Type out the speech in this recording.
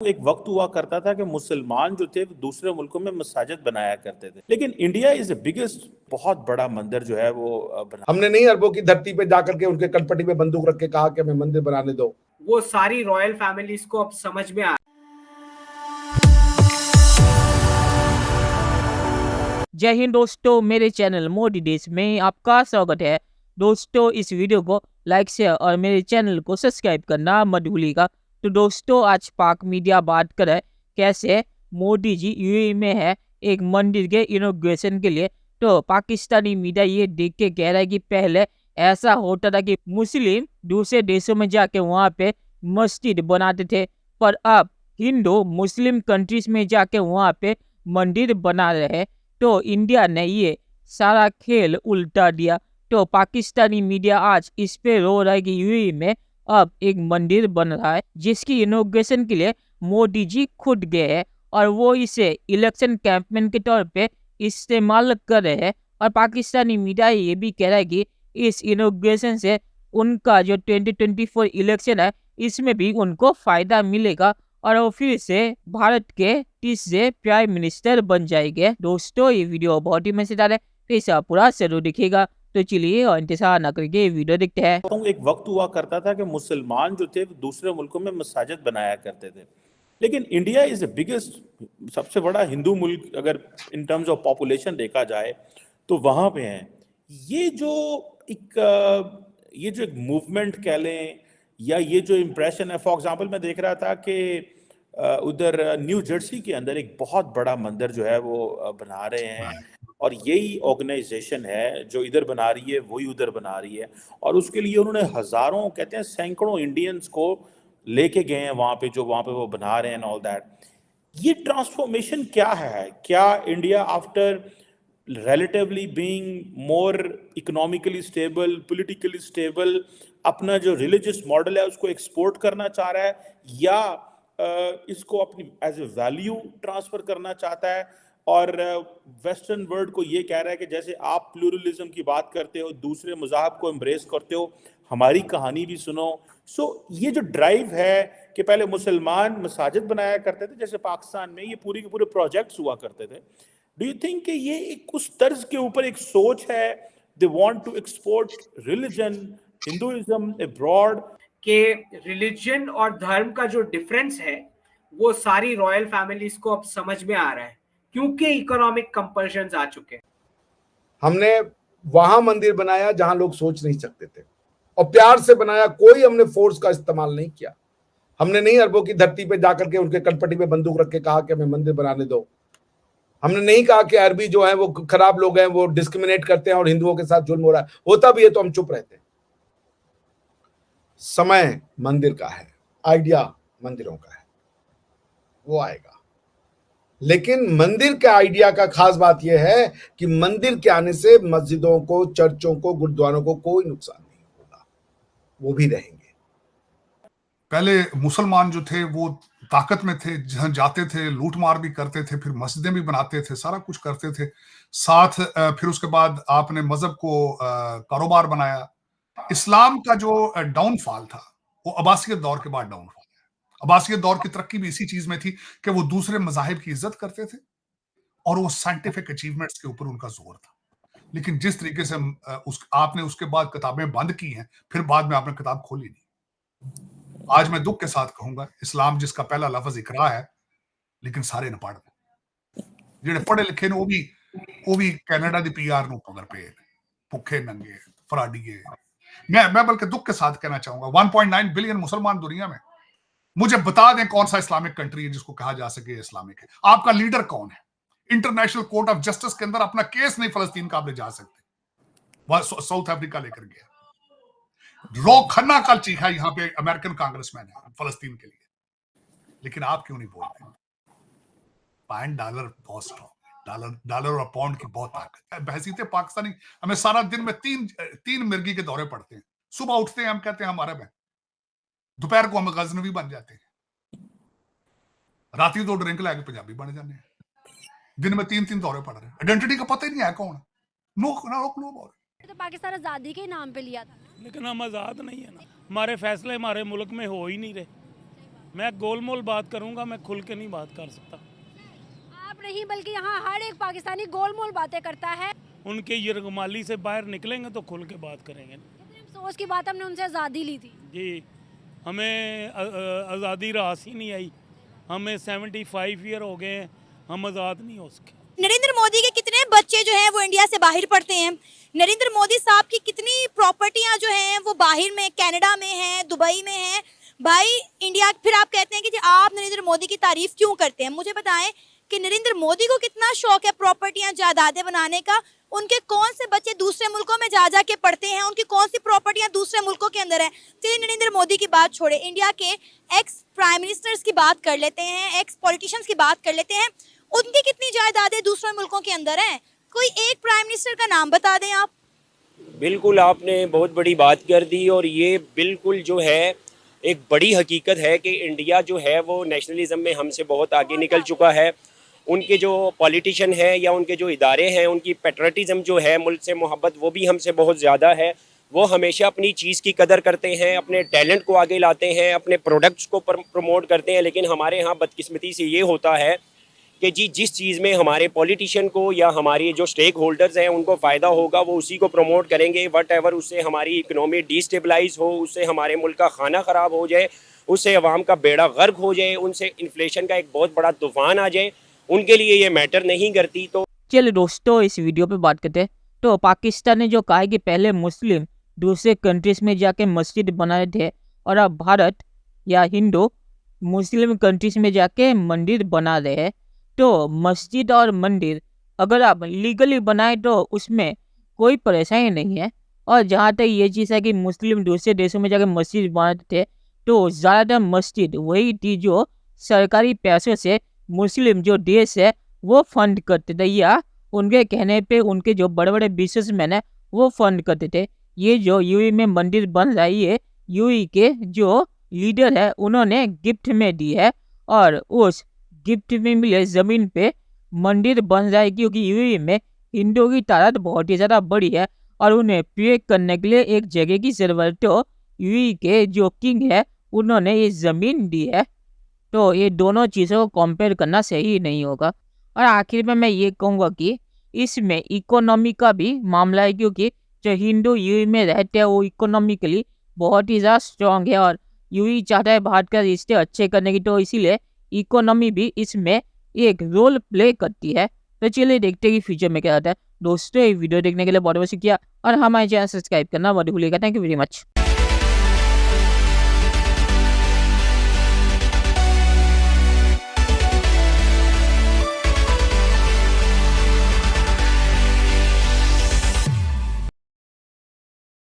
एक वक्त हुआ करता था कि मुसलमान जो थे वो दूसरे मुल्कों में मसाजिद बनाया करते थे, लेकिन इंडिया इज द बिगेस्ट, बहुत बड़ा मंदिर जो है वो बना। हमने नहीं अरबों की धरती पे जाकर के उनके कनपटी में बंदूक रख के कहा कि हमें मंदिर बनाने दो। वो सारी रॉयल फैमिलीज को अब समझ में आ। जय हिंद दोस्तों, मेरे चैनल मोदी देश में आपका स्वागत है। दोस्तों, इस वीडियो को लाइक शेयर और मेरे चैनल को सब्सक्राइब करना मत भूलिएगा। तो दोस्तों, आज पाक मीडिया बात करे कैसे मोदी जी यूएई में है एक मंदिर के इनॉग्रेशन के लिए। तो पाकिस्तानी मीडिया ये देख के कह रहा है कि पहले ऐसा होता था कि मुस्लिम दूसरे देशों में जाके वहाँ पे मस्जिद बनाते थे, पर अब हिंदू मुस्लिम कंट्रीज में जाके वहाँ पे मंदिर बना रहे हैं। तो इंडिया ने ये सारा खेल उल्टा दिया। तो पाकिस्तानी मीडिया आज इस पे रो रहा है कि यूएई में अब एक मंदिर बन रहा है जिसकी इनॉग्रेशन के लिए मोदी जी खुद गए हैं और वो इसे इलेक्शन कैंपेन के तौर पे इस्तेमाल कर रहे हैं। और पाकिस्तानी मीडिया ये भी कह रहा है कि इस इनॉग्रेशन से उनका जो 2024 इलेक्शन है इसमें भी उनको फायदा मिलेगा और वो फिर से भारत के तीसरे प्राइम मिनिस्टर बन जाएंगे। दोस्तों, ये वीडियो बहुत ही मजेदार है, तो इसे पूरा जरूर दिखेगा। तो चलिए और इंतजार न करके वीडियो देखते हैं। एक वक्त हुआ करता था कि मुसलमान जो थे वो दूसरे मुल्कों में मसाजिद बनाया करते थे, लेकिन इंडिया इज द बिगेस्ट, सबसे बड़ा हिंदू मुल्क अगर इन टर्म्स ऑफ पॉपुलेशन देखा जाए तो वहाँ पे है। ये जो एक मूवमेंट कह लें या ये जो इम्प्रेशन है, फॉर एग्जांपल मैं देख रहा था कि उधर न्यू जर्सी के अंदर एक बहुत बड़ा मंदिर जो है वो बना रहे हैं, और यही ऑर्गेनाइजेशन है जो इधर बना रही है वही उधर बना रही है, और उसके लिए उन्होंने हजारों, कहते हैं सैकड़ों इंडियंस को लेके गए हैं वहाँ पे, जो वहाँ पे वो बना रहे हैं ऑल दैट। ये ट्रांसफॉर्मेशन क्या है? क्या India after relatively being more economically stable, politically stable, अपना जो रिलीजियस मॉडल है उसको एक्सपोर्ट करना चाह रहा है, या इसको अपनी एज ए वैल्यू ट्रांसफर करना चाहता है, और वेस्टर्न वर्ल्ड को ये कह रहा है कि जैसे आप प्लूरलिज्म की बात करते हो, दूसरे मज़ाहब को एम्ब्रेस करते हो, हमारी कहानी भी सुनो। ये जो ड्राइव है कि पहले मुसलमान मसाजिद बनाया करते थे, जैसे पाकिस्तान में ये पूरे के पूरे प्रोजेक्ट्स हुआ करते थे, डू यू थिंक कि ये एक उस तर्ज के ऊपर एक सोच है, they want to export religion, Hinduism abroad? के रिलीजन और धर्म का जो डिफरेंस है वो सारी रॉयल फैमिलीज को अब समझ में आ रहा है, क्योंकि इकोनॉमिक कंपल्शंस आ चुके हैं। हमने वहां मंदिर बनाया जहां लोग सोच नहीं सकते थे, और प्यार से बनाया, कोई हमने फोर्स का इस्तेमाल नहीं किया। हमने नहीं अरबों की धरती पे जाकर के उनके कनपटी में बंदूक रख के कहा कि हमें मंदिर बनाने दो। हमने नहीं कहा कि अरबी जो है वो खराब लोग हैं, वो डिस्क्रिमिनेट करते हैं और हिंदुओं के साथ जुल्म हो रहा है। होता भी है तो हम चुप रहते हैं। समय मंदिर का है, आइडिया मंदिरों का है, वो आएगा। लेकिन मंदिर के आइडिया का खास बात यह है कि मंदिर के आने से मस्जिदों को, चर्चों को, गुरुद्वारों को कोई नुकसान नहीं होगा, वो भी रहेंगे। पहले मुसलमान जो थे वो ताकत में थे, जहां जाते थे लूटमार भी करते थे, फिर मस्जिदें भी बनाते थे, सारा कुछ करते थे साथ। फिर उसके बाद आपने मजहब को कारोबार बनाया। इस्लाम का जो डाउनफॉल था वो अब्बासियत दौर के बाद डाउनफॉल है। अब्बासियत दौर की तरक्की भी इसी चीज में थी कि वो दूसरे मजाहिब की इज्जत करते थे और वो साइंटिफिक अचीवमेंट्स के ऊपर उनका जोर था। लेकिन जिस तरीके से आपने उसके बाद किताबें बंद की हैं, फिर बाद में आपने किताब खोली नहीं। आज मैं दुख के साथ कहूंगा, इस्लाम जिसका पहला लफ्ज इकरा है, लेकिन सारे न पढ़ जेडे पढ़े लिखे ने वो भी कनाडा दी पीआर नु पगर पे भुखे नंगे फराडीए। मैं बल्कि दुख के साथ कहना चाहूंगा 1.9 बिलियन मुसलमान दुनिया में, मुझे बता दें कौन सा इस्लामिक कंट्री है जिसको कहा जा सके इस्लामिक है। आपका लीडर कौन है? इंटरनेशनल कोर्ट ऑफ जस्टिस के अंदर अपना केस नहीं फलस्तीन का आप ले जा सकते, वह साउथ अफ्रीका लेकर गया। रो खन्ना कल चीखा यहां पे अमेरिकन कांग्रेसमैन है फलस्तीन के लिए, लेकिन आप क्यों नहीं बोलते? $5 बहुत स्ट्रॉन्ग, डॉलर और पाउंड की बहुत ताकत है। बहसीते पाकिस्तानी हमें सारा दिन में तीन मिर्गी के दौरे पड़ते हैं। सुबह उठते हैं हम कहते हैं हम अरब हैं, दोपहर को हम गजनवी बन जाते हैं, राती 2 ड्रिंक लाके पंजाबी बन जाते हैं, दिन में 3 दौरे पड़ रहे हैं। आइडेंटिटी का पता ही नहीं है कौन। No clue. तो पाकिस्तान आज़ादी के नाम पे लिया था, लेकिन हम आज़ाद नहीं है ना, हमारे फैसले हमारे मुल्क में हो ही नहीं रहे। मैं गोलमोल बात करूंगा, मैं खुल के नहीं बात कर सकता। आप नहीं बल्कि यहाँ हर एक पाकिस्तानी गोलमोल बातें करता है। उनके यरगमाली से बाहर निकलेंगे तो खुल के बात करेंगे। कितने अफसोस की बात, हमने उनसे आज़ादी ली थी। जी, हमें आज़ादी रास ही नहीं आई। हमें 75 ईयर हो गए हैं, हम आज़ाद नहीं हो सके। नरेंद्र मोदी के कितने बच्चे जो हैं वो इंडिया से बाहर पढ़ते हैं। नरेंद्र मोदी साहब की कितनी प्रॉपर्टियां जो हैं वो बाहर में, कनाडा में हैं, दुबई में हैं। भाई इंडिया, फिर आप कहते हैं कि जी आप नरेंद्र मोदी की तारीफ क्यों करते हैं? मुझे बताएं कि नरेंद्र मोदी को कितना शौक है प्रॉपर्टियां, जायदादें बनाने का। उनके कौन से बच्चे दूसरे मुल्कों में जा के पढ़ते हैं, उनकी कौन सी प्रॉपर्टियां दूसरे मुल्कों के अंदर है। चलिए नरेंद्र मोदी की बात छोड़े, इंडिया के एक्स प्राइम मिनिस्टर्स की बात कर लेते हैं, एक्स पॉलिटिशियंस की बात कर लेते हैं। उनकी कितनी जायदादें दूसरे मुल्कों के अंदर हैं? कोई एक प्राइम मिनिस्टर का नाम बता दें आप। बिल्कुल, आपने बहुत बड़ी बात कर दी और ये बिल्कुल जो है एक बड़ी हकीकत है कि इंडिया जो है वो नेशनलिज्म में हमसे बहुत आगे निकल चुका है। उनके जो पॉलिटिशियन हैं या उनके जो इदारे हैं, उनकी पेट्रियटिज़म जो है, मुल्क से मोहब्बत, वो भी हमसे बहुत ज़्यादा है। वो हमेशा अपनी चीज़ की कदर करते हैं, अपने टैलेंट को आगे लाते हैं, अपने प्रोडक्ट्स को प्रमोट करते हैं। लेकिन हमारे यहाँ बदकिस्मती से ये होता है कि जी जिस चीज़ में हमारे पॉलिटिशियन को या हमारी जो स्टेक होल्डर्स हैं उनको फ़ायदा होगा वो उसी को प्रमोट करेंगे। वट एवर उससे हमारी इकनॉमी डिस्टेबलाइज हो, उससे हमारे मुल्क का खाना ख़राब हो जाए, उससे अवाम का बेड़ा गर्क हो जाए, उनसे इन्फ्लेशन का एक बहुत बड़ा तूफ़ान आ जाए, उनके लिए ये मैटर नहीं करती। तो चलिए दोस्तों, इस वीडियो पे बात करते हैं। तो पाकिस्तान ने जो कहा है कि पहले मुस्लिम दूसरे कंट्रीज में जाके मस्जिद बनाए थे और अब भारत या हिंदू मुस्लिम कंट्रीज में जाके मंदिर बना रहे हैं। तो मस्जिद और मंदिर अगर आप लीगली बनाए तो उसमें कोई परेशानी नहीं है। और जहाँ तक ये चीज़ है कि मुस्लिम दूसरे देशों में जाकर मस्जिद बनाते थे, तो ज़्यादातर मस्जिद वही थी जो सरकारी पैसों से मुस्लिम जो देश है वो फंड करते थे, या उनके कहने पे उनके जो बड़े बड़े बिजनेसमैन है वो फंड करते थे। ये जो यूएई में मंदिर बन रही है, यूएई के जो लीडर है उन्होंने गिफ्ट में दी है और उस गिफ्ट में मिले ज़मीन पे मंदिर बन रहा है, क्योंकि यूएई में हिंदुओं की तादाद बहुत ही ज़्यादा बड़ी है और उन्हें प्रे करने के लिए एक जगह की ज़रूरत। तो यूएई के जो किंग है उन्होंने ये ज़मीन दी है। तो ये दोनों चीज़ों को कंपेयर करना सही नहीं होगा। और आखिर में मैं ये कहूँगा कि इसमें इकोनॉमी का भी मामला है, क्योंकि जो हिंदू यूएई में रहते हैं वो इकोनॉमिकली बहुत ही ज़्यादा स्ट्रॉन्ग है और यूएई चाहता है भारत का रिश्ते अच्छे करने की, तो इसीलिए इकोनॉमी भी इसमें एक रोल प्ले करती है। तो चलिए देखते हैं कि फ्यूचर में क्या होता है। दोस्तों, ये वीडियो देखने के लिए बहुत बहुत शुक्रिया और हमारे चैनल सब्सक्राइब करना मत भूलिएगा। Thank you very much.